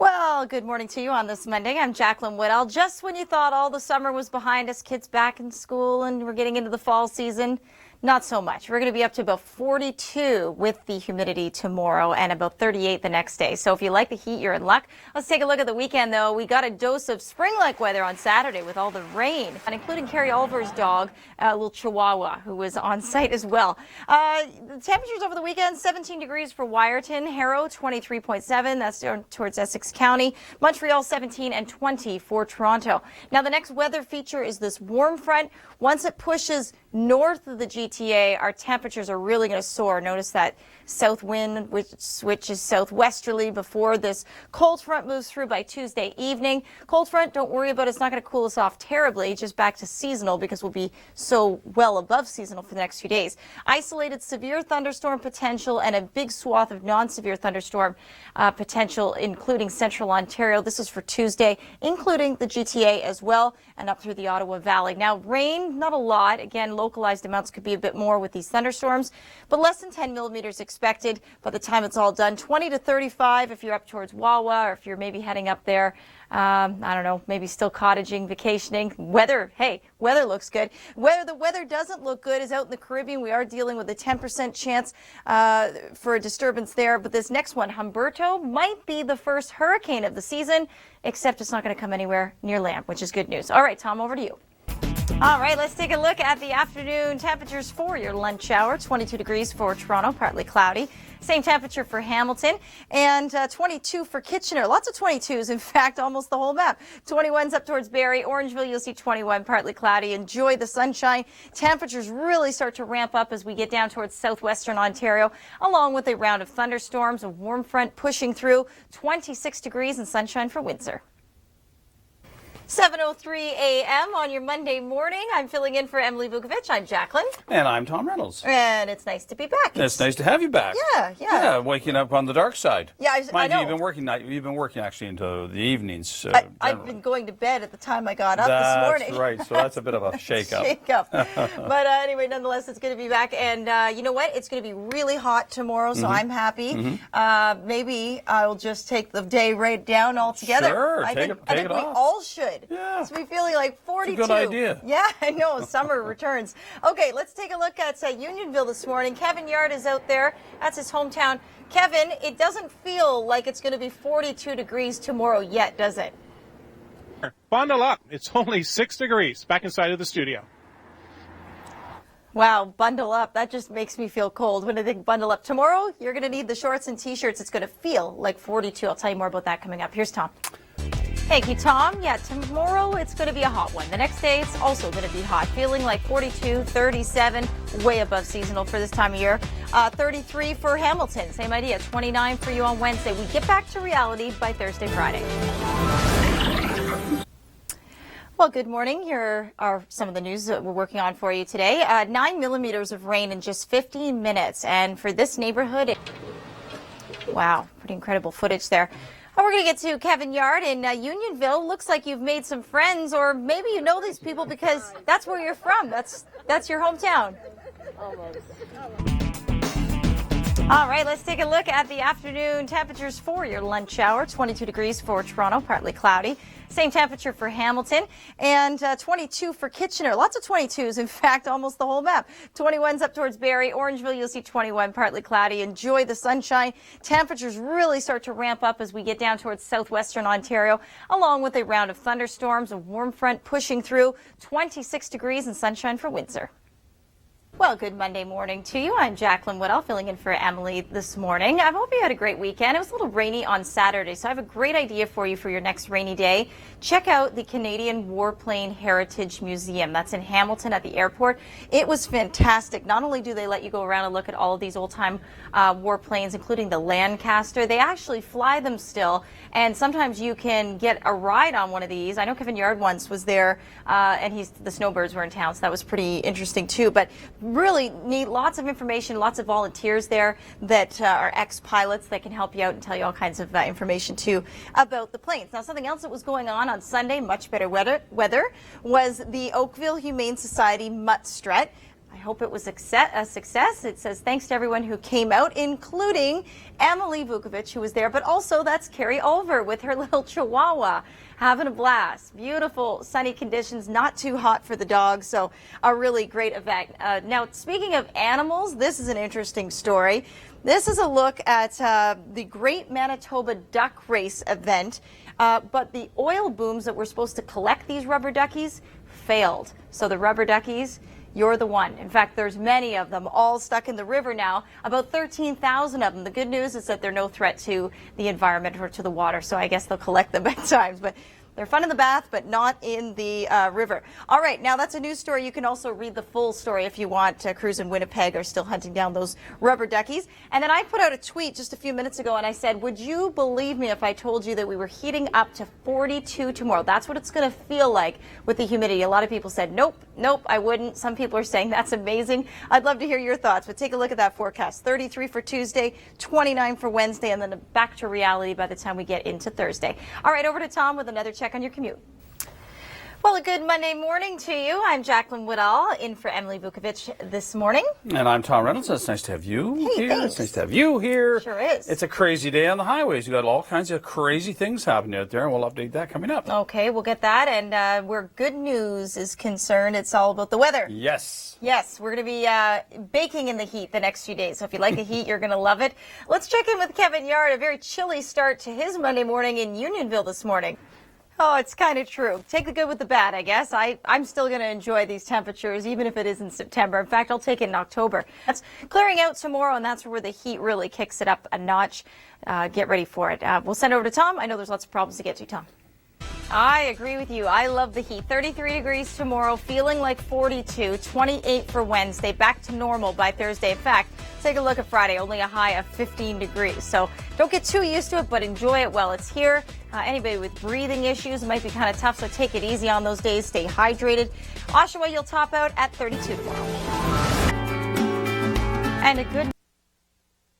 Well, good morning to you on this Monday. I'm Jaclyn Whittal. Just when you thought all the summer was behind us, kids back in school, and we're getting into the fall season, not so much. We're going to be up to about 42 with the humidity tomorrow and about 38 the next day. So if you like the heat, you're in luck. Let's take a look at the weekend, though. We got a dose of spring-like weather on Saturday with all the rain, and including Carrie Oliver's dog, little Chihuahua, who was on site as well. The temperatures over the weekend, 17 degrees for Wyerton, Harrow, 23.7. That's down towards Essex County. Montreal, 17 and 20 for Toronto. Now, the next weather feature is this warm front. Once it pushes north of the GTA, our temperatures are really going to soar. Notice that south wind, which switches southwesterly before this cold front moves through by Tuesday evening. Cold front, don't worry about it. It's not going to cool us off terribly, just back to seasonal because we'll be so well above seasonal for the next few days. Isolated severe thunderstorm potential and a big swath of non-severe thunderstorm potential, including central Ontario. This is for Tuesday, including the GTA as well, and up through the Ottawa Valley. Now, rain, not a lot. Again, localized amounts could be a bit more with these thunderstorms, but less than 10 millimeters expected by the time it's all done. 20 to 35 if you're up towards Wawa, or if you're maybe heading up there. I don't know, maybe still cottaging, vacationing. Weather, hey, weather looks good. Where the weather doesn't look good is out in the Caribbean. We are dealing with a 10% chance for a disturbance there. But this next one, Humberto, might be the first hurricane of the season, except it's not going to come anywhere near land, which is good news. All right, Tom, over to you. All right, let's take a look at the afternoon temperatures for your lunch hour. 22 degrees for Toronto, partly cloudy. Same temperature for Hamilton, and 22 for Kitchener. Lots of 22s, in fact, almost the whole map. 21's up towards Barrie. Orangeville, you'll see 21, partly cloudy. Enjoy the sunshine. Temperatures really start to ramp up as we get down towards southwestern Ontario, along with a round of thunderstorms, a warm front pushing through. 26 degrees and sunshine for Windsor. 7:03 a.m. on your Monday morning. I'm filling in for Emily Vukovic. I'm Jaclyn. And I'm Tom Reynolds. And it's nice to be back. It's nice to have you back. Yeah. Waking up on the dark side. Yeah, I know. You've been working actually into the evenings. I've been going to bed at the time I got up this morning. That's right. So that's a bit of a shake-up. But anyway, nonetheless, it's going to be back. And you know what? It's going to be really hot tomorrow, so I'm happy. Maybe I'll just take the day right down altogether. Sure, I think it we off. all should. Yeah. So we're feeling like 42. It's a good idea. Yeah, I know. Summer returns. Okay, let's take a look at Unionville this morning. Kevin Yard is out there. That's his hometown. Kevin, it doesn't feel like it's going to be 42 degrees tomorrow yet, does it? Bundle up. It's only 6 degrees back inside of the studio. Wow, bundle up. That just makes me feel cold. When I think bundle up tomorrow, you're going to need the shorts and T-shirts. It's going to feel like 42. I'll tell you more about that coming up. Here's Tom. Thank you, Tom. Yeah, tomorrow it's going to be a hot one. The next day it's also going to be hot, feeling like 42, 37, way above seasonal for this time of year. 33 for Hamilton, same idea. 29 for you on Wednesday. We get back to reality by Thursday, Friday. Well, good morning. Here are some of the news that we're working on for you today. 9 millimeters of rain in just 15 minutes. And for this neighborhood, wow, pretty incredible footage there. We're going to get to Kevin Yard in Unionville. Looks like you've made some friends, or maybe you know these people because that's where you're from. That's your hometown. Almost. All right, let's take a look at the afternoon temperatures for your lunch hour. 22 degrees for Toronto, partly cloudy. Same temperature for Hamilton, and 22 for Kitchener. Lots of 22s, in fact, almost the whole map. 21's up towards Barrie. Orangeville, you'll see 21, partly cloudy. Enjoy the sunshine. Temperatures really start to ramp up as we get down towards southwestern Ontario, along with a round of thunderstorms, a warm front pushing through. 26 degrees and sunshine for Windsor. Well, good Monday morning to you. I'm Jaclyn Whittal, filling in for Emily this morning. I hope you had a great weekend. It was a little rainy on Saturday, so I have a great idea for you for your next rainy day. Check out the Canadian Warplane Heritage Museum. That's in Hamilton at the airport. It was fantastic. Not only do they let you go around and look at all of these old-time warplanes, including the Lancaster, they actually fly them still, and sometimes you can get a ride on one of these. I know Kevin Yard once was there, and the Snowbirds were in town, so that was pretty interesting too. But really neat, lots of information, lots of volunteers there that are ex-pilots that can help you out and tell you all kinds of information too about the planes. Now, something else that was going on Sunday, much better weather, was the Oakville Humane Society Mutt Strut. I hope it was a success. It says thanks to everyone who came out, including Emily Vukovic, who was there, but also that's Carrie Ulver with her little chihuahua. Having a blast. Beautiful sunny conditions, not too hot for the dogs, so a really great event. Now, speaking of animals, this is an interesting story. This is a look at the Great Manitoba Duck Race event, but the oil booms that were supposed to collect these rubber duckies failed. So the rubber duckies, you're the one. In fact, there's many of them all stuck in the river now, about 13,000 of them. The good news is that they're no threat to the environment or to the water, so I guess they'll collect them at times. But they're fun in the bath, but not in the river. All right, now that's a news story. You can also read the full story if you want. Crews in Winnipeg are still hunting down those rubber duckies. And then I put out a tweet just a few minutes ago, and I said, would you believe me if I told you that we were heating up to 42 tomorrow? That's what it's going to feel like with the humidity. A lot of people said, nope, I wouldn't. Some people are saying that's amazing. I'd love to hear your thoughts, but take a look at that forecast. 33 for Tuesday, 29 for Wednesday, and then back to reality by the time we get into Thursday. All right, over to Tom with another check on your commute. Well, a good Monday morning to you. I'm Jaclyn Whittal, in for Emily Vukovic this morning. And I'm Tom Reynolds. It's nice to have you here. Thanks. It's nice to have you here. Sure is. It's a crazy day on the highways. We've got all kinds of crazy things happening out there, and we'll update that coming up. Okay, we'll get that. And where good news is concerned, it's all about the weather. Yes. Yes, we're going to be baking in the heat the next few days. So if you like the heat, you're going to love it. Let's check in with Kevin Yard. A very chilly start to his Monday morning in Unionville this morning. Oh, it's kind of true. Take the good with the bad, I guess. I'm still going to enjoy these temperatures, even if it is in September. In fact, I'll take it in October. That's clearing out tomorrow, and that's where the heat really kicks it up a notch. Get ready for it. We'll send it over to Tom. I know there's lots of problems to get to, Tom. I agree with you. I love the heat. 33 degrees tomorrow, feeling like 42, 28 for Wednesday, back to normal by Thursday. In fact, take a look at Friday, only a high of 15 degrees. So don't get too used to it, but enjoy it while it's here. Anybody with breathing issues, it might be kind of tough, so take it easy on those days. Stay hydrated. Oshawa, you'll top out at 32 tomorrow. And a good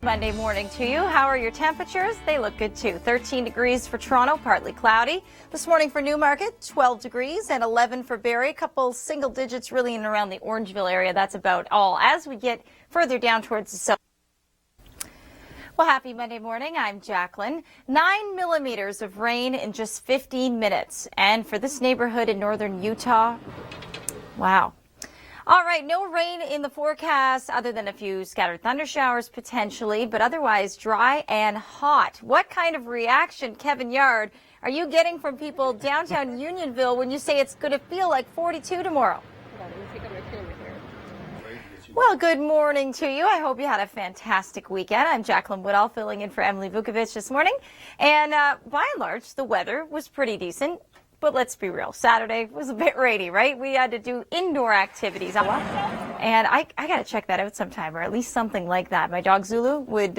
Monday morning to you. How are your temperatures? They look good too. 13 degrees for Toronto, partly cloudy. This morning for Newmarket, 12 degrees and 11 for Barrie. A couple single digits really in and around the Orangeville area. That's about all. As we get further down towards the south. Well, happy Monday morning. I'm Jaclyn. 9 millimeters of rain in just 15 minutes. And for this neighborhood in northern Utah, wow. All right, no rain in the forecast other than a few scattered thunder showers potentially, but otherwise dry and hot. What kind of reaction, Kevin Yard, are you getting from people downtown Unionville when you say it's going to feel like 42 tomorrow? Well, good morning to you. I hope you had a fantastic weekend. I'm Jaclyn Whittal, filling in for Emily Vukovic this morning. And by and large, the weather was pretty decent. But let's be real, Saturday was a bit rainy, right? We had to do indoor activities. And I got to check that out sometime, or at least something like that. My dog Zulu would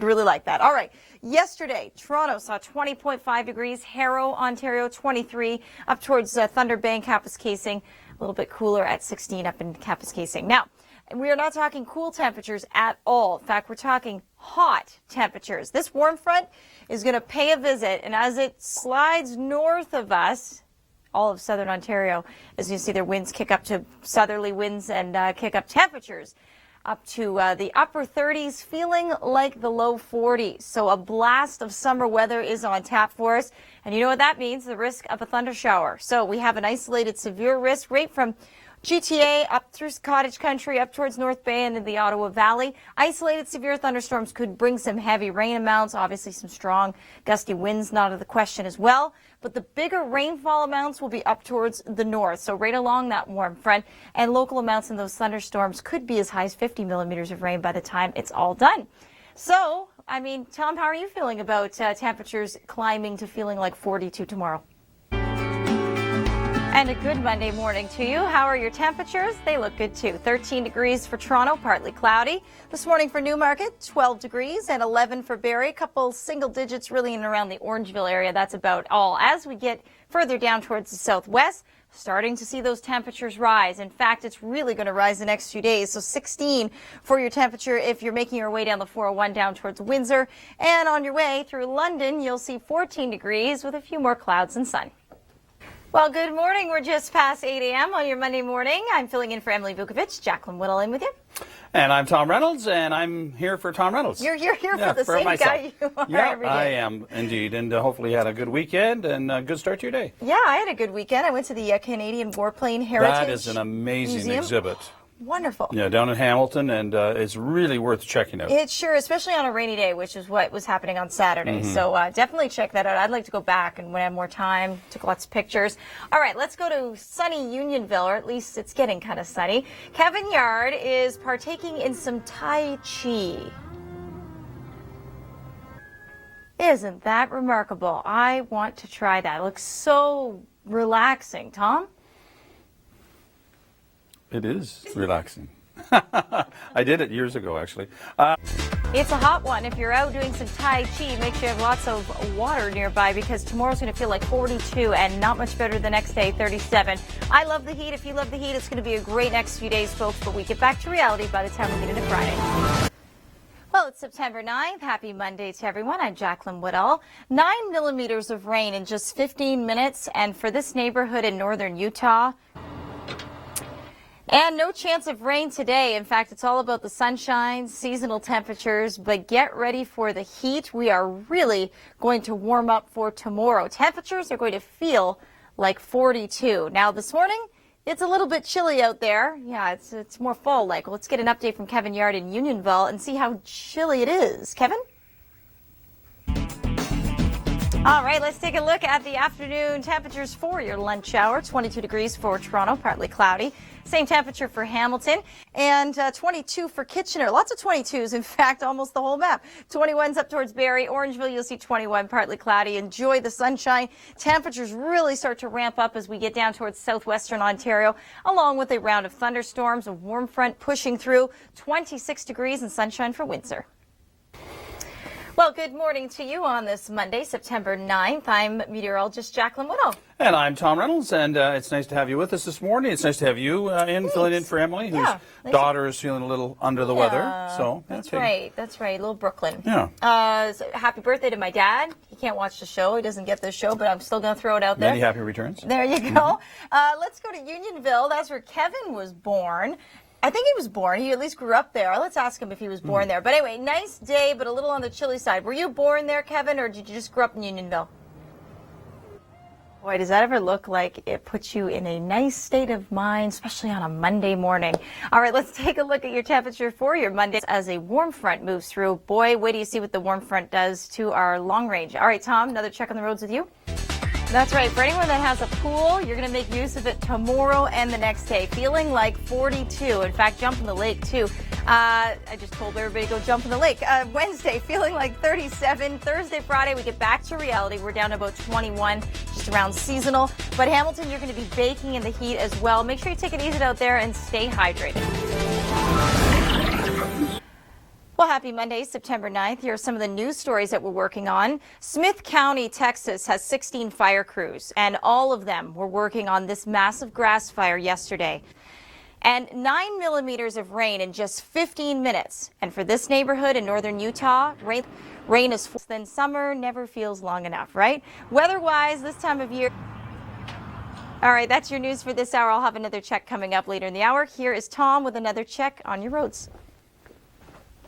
really like that. All right. Yesterday, Toronto saw 20.5 degrees. Harrow, Ontario, 23. Up towards Thunder Bay, Kapuskasing. A little bit cooler at 16 up in Kapuskasing. Now, we are not talking cool temperatures at all. In fact, we're talking hot temperatures. This warm front is going to pay a visit, and as it slides north of us, all of southern Ontario, as you see, their winds kick up to southerly winds and kick up temperatures up to the upper 30s, feeling like the low 40s. So a blast of summer weather is on tap for us. And you know what that means? The risk of a thunder shower. So we have an isolated severe risk right from GTA up through cottage country, up towards North Bay and in the Ottawa Valley. Isolated severe thunderstorms could bring some heavy rain amounts, obviously some strong gusty winds not out of the question as well. But the bigger rainfall amounts will be up towards the north, so right along that warm front. And local amounts in those thunderstorms could be as high as 50 millimeters of rain by the time it's all done. So, I mean, Tom, how are you feeling about temperatures climbing to feeling like 42 tomorrow? And a good Monday morning to you. How are your temperatures? They look good too. 13 degrees for Toronto, partly cloudy. This morning for Newmarket, 12 degrees and 11 for Barrie. A couple single digits really in and around the Orangeville area. That's about all. As we get further down towards the southwest, starting to see those temperatures rise. In fact, it's really going to rise the next few days. So 16 for your temperature if you're making your way down the 401 down towards Windsor. And on your way through London, you'll see 14 degrees with a few more clouds and sun. Well, good morning. We're just past 8 a.m. on your Monday morning. I'm filling in for Emily Vukovic. Jaclyn Whittal in with you. And I'm Tom Reynolds, and I'm here for Tom Reynolds. You're here for the same myself. guy you are Yeah, every day. I am indeed, and hopefully you had a good weekend and a good start to your day. Yeah, I had a good weekend. I went to the Canadian Warplane Heritage That is an amazing Museum. exhibit. Wonderful. Yeah, down in Hamilton, and it's really worth checking out. It sure, especially on a rainy day, which is what was happening on Saturday. So definitely check that out. I'd like to go back and when I have more time, took lots of pictures. All right, let's go to sunny Unionville, or at least it's getting kind of sunny. Kevin Yard is partaking in some Tai Chi. Isn't that remarkable? I want to try that. It looks so relaxing. Tom? It is relaxing. I did it years ago, actually. It's a hot one. If you're out doing some Tai Chi, make sure you have lots of water nearby because tomorrow's going to feel like 42 and not much better the next day, 37. I love the heat. If you love the heat, it's going to be a great next few days, folks, but we get back to reality by the time we get into Friday. Well, it's September 9th. Happy Monday to everyone. I'm Jaclyn Whittal. 9 millimeters of rain in just 15 minutes, and for this neighborhood in northern Utah, and no chance of rain today. In fact, it's all about the sunshine, seasonal temperatures, but get ready for the heat. We are really going to warm up for tomorrow. Temperatures are going to feel like 42. Now, this morning, it's a little bit chilly out there. Yeah, it's more fall-like. Let's get an update from Kevin Yard in Unionville and see how chilly it is. Kevin? All right, let's take a look at the afternoon temperatures for your lunch hour. 22 degrees for Toronto, partly cloudy. Same temperature for Hamilton, and 22 for Kitchener. Lots of 22s, in fact, almost the whole map. 21's up towards Barrie. Orangeville, you'll see 21, partly cloudy. Enjoy the sunshine. Temperatures really start to ramp up as we get down towards southwestern Ontario, along with a round of thunderstorms, a warm front pushing through. 26 degrees and sunshine for Windsor. Well, good morning to you on this Monday, September 9th. I'm meteorologist Jaclyn Whittal. And I'm Tom Reynolds, and it's nice to have you with us this morning. It's nice to have you filling in for Emily, whose daughter is feeling a little under the weather. So That's right. Little Brooklyn. Yeah. So happy birthday to my dad. He can't watch the show. He doesn't get the show, but I'm still going to throw it out there. Many happy returns. There you go. Let's go to Unionville. That's where Kevin was born. I think he was born. He at least grew up there. Let's ask him if he was born there. But anyway, nice day, but a little on the chilly side. Were you born there, Kevin, or did you just grow up in Unionville? Boy, does that ever look like it puts you in a nice state of mind, especially on a Monday morning. All right, let's take a look at your temperature for your Monday as a warm front moves through. Boy, wait till you see what the warm front does to our long range. All right, Tom, another check on the roads with you. That's right. For anyone that has a pool, you're going to make use of it tomorrow and the next day. Feeling like 42. In fact, jump in the lake, too. I just told everybody to go jump in the lake. Wednesday, feeling like 37. Thursday, Friday, we get back to reality. We're down to about 21, just around seasonal. But Hamilton, you're going to be baking in the heat as well. Make sure you take it easy out there and stay hydrated. Well, happy Monday, September 9th. Here are some of the news stories that we're working on. Smith County, Texas has 16 fire crews, and all of them were working on this massive grass fire yesterday. And 9 millimeters of rain in just 15 minutes. And for this neighborhood in northern Utah, rain is then summer never feels long enough, right? Weather-wise, this time of year. All right, that's your news for this hour. I'll have another check coming up later in the hour. Here is Tom with another check on your roads.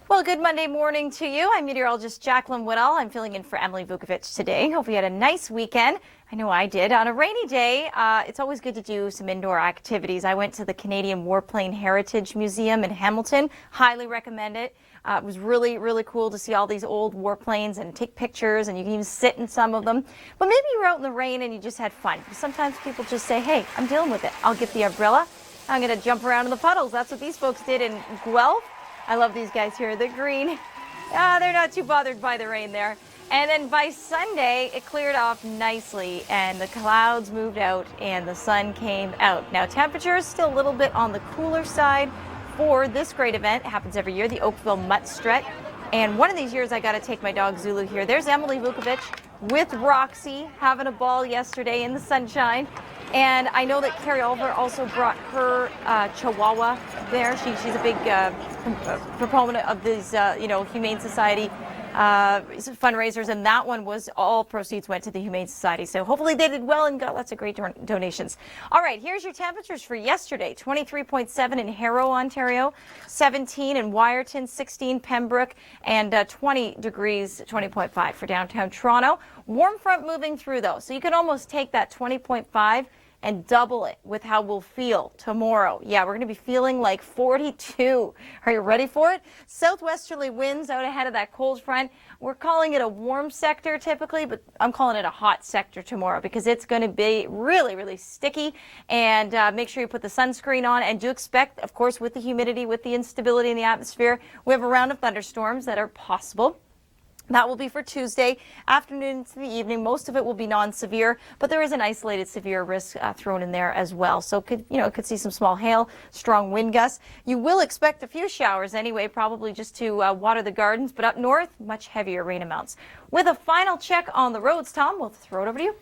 Well, good Monday morning to you. I'm meteorologist Jaclyn Whittal. I'm filling in for Emily Vukovic today. Hope you had a nice weekend. I know I did. On a rainy day, it's always good to do some indoor activities. I went to the Canadian Warplane Heritage Museum in Hamilton. Highly recommend it. It was really, really cool to see all these old warplanes and take pictures, and you can even sit in some of them. But maybe you were out in the rain and you just had fun. Sometimes people just say, hey, I'm dealing with it. I'll get the umbrella. I'm going to jump around in the puddles. That's what these folks did in Guelph. I love these guys here. They're green. They're not too bothered by the rain there. And then by Sunday, it cleared off nicely, and the clouds moved out, and the sun came out. Now, temperature is still a little bit on the cooler side for this great event. It happens every year, the Oakville Mutt Strut. And one of these years, I got to take my dog Zulu here. There's Emily Vukovic with Roxy having a ball yesterday in the sunshine. And I know that Carrie Oliver also brought her Chihuahua there. She's a big proponent of these, Humane Society fundraisers, and that one was all proceeds went to the Humane Society. So hopefully they did well and got lots of great donations. All right, here's your temperatures for yesterday. 23.7 in Harrow, Ontario, 17 in Wyerton, 16 Pembroke, and 20 degrees, 20.5 for downtown Toronto. Warm front moving through though, so you can almost take that 20.5 and double it with how we'll feel tomorrow. Yeah, we're going to be feeling like 42. Are you ready for it? Southwesterly winds out ahead of that cold front. We're calling it a warm sector typically, but I'm calling it a hot sector tomorrow because it's going to be really, really sticky. And make sure you put the sunscreen on, and do expect, of course, with the humidity, with the instability in the atmosphere, we have a round of thunderstorms that are possible. That will be for Tuesday afternoon to the evening. Most of it will be non-severe, but there is an isolated severe risk thrown in there as well. So could see some small hail, strong wind gusts. You will expect a few showers anyway, probably just to water the gardens, but up north, much heavier rain amounts. With a final check on the roads, Tom, we'll throw it over to you.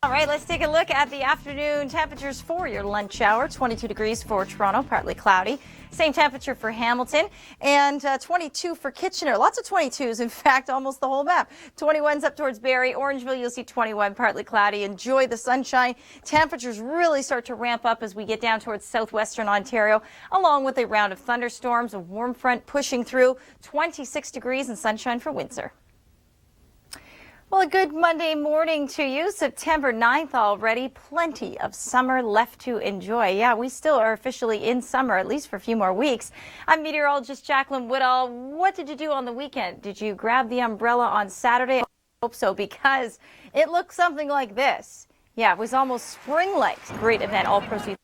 All right, let's take a look at the afternoon temperatures for your lunch hour. 22 degrees for Toronto, partly cloudy. Same temperature for Hamilton, and 22 for Kitchener. Lots of 22s, in fact, almost the whole map. 21s up towards Barrie. Orangeville, you'll see 21, partly cloudy. Enjoy the sunshine. Temperatures really start to ramp up as we get down towards southwestern Ontario, along with a round of thunderstorms, a warm front pushing through. 26 degrees and sunshine for Windsor. Well, a good Monday morning to you. September 9th already. Plenty of summer left to enjoy. Yeah, we still are officially in summer, at least for a few more weeks. I'm meteorologist Jaclyn Whittal. What did you do on the weekend? Did you grab the umbrella on Saturday? I hope so, because it looked something like this. Yeah, it was almost spring-like. Great event. All proceeds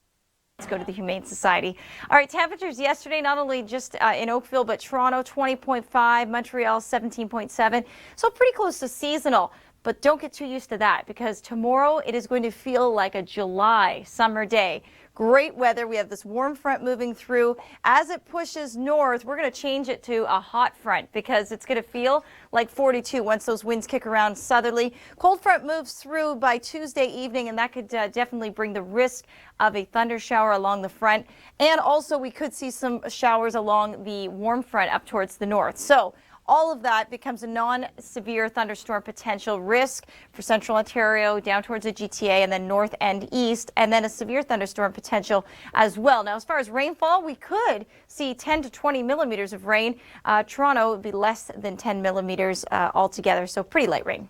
go to the Humane Society. All right, temperatures yesterday, not only just in Oakville, but Toronto 20.5, Montreal 17.7. So pretty close to seasonal. But don't get too used to that, because tomorrow it is going to feel like a July summer day. Great weather. We have this warm front moving through. As it pushes north, we're going to change it to a hot front because it's going to feel like 42 once those winds kick around southerly. Cold front moves through by Tuesday evening, and that could definitely bring the risk of a thunder shower along the front. And also we could see some showers along the warm front up towards the north. So all of that becomes a non-severe thunderstorm potential risk for central Ontario, down towards the GTA, and then north and east, and then a severe thunderstorm potential as well. Now, as far as rainfall, we could see 10 to 20 millimeters of rain. Toronto would be less than 10 millimeters altogether, so pretty light rain.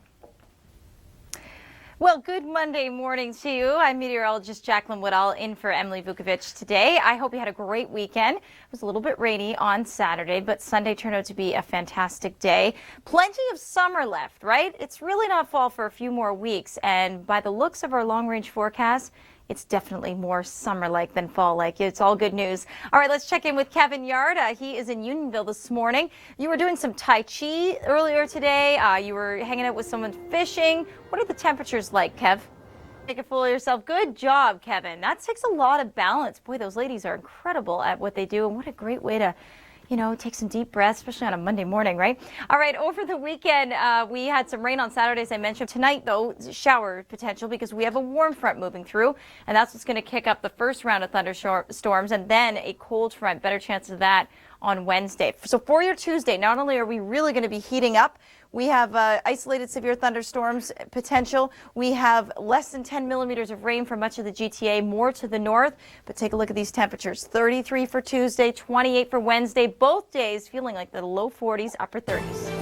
Well, good Monday morning to you. I'm meteorologist Jaclyn Whittal in for Emily Vukovic today. I hope you had a great weekend. It was a little bit rainy on Saturday, but Sunday turned out to be a fantastic day. Plenty of summer left, right? It's really not fall for a few more weeks, and by the looks of our long-range forecast, it's definitely more summer-like than fall-like. It's all good news. All right, let's check in with Kevin Yard. He is in Unionville this morning. You were doing some Tai Chi earlier today. You were hanging out with someone fishing. What are the temperatures like, Kev? Take a fool of yourself. Good job, Kevin. That takes a lot of balance. Boy, those ladies are incredible at what they do, and what a great way to take some deep breaths, especially on a Monday morning, right? All right, over the weekend, we had some rain on Saturday, as I mentioned. Tonight, though, shower potential because we have a warm front moving through, and that's what's going to kick up the first round of thunderstorms, and then a cold front. Better chance of that on Wednesday. So for your Tuesday, not only are we really going to be heating up, we have isolated severe thunderstorms potential. We have less than 10 millimeters of rain for much of the GTA, more to the north. But take a look at these temperatures. 33 for Tuesday, 28 for Wednesday. Both days feeling like the low 40s, upper 30s.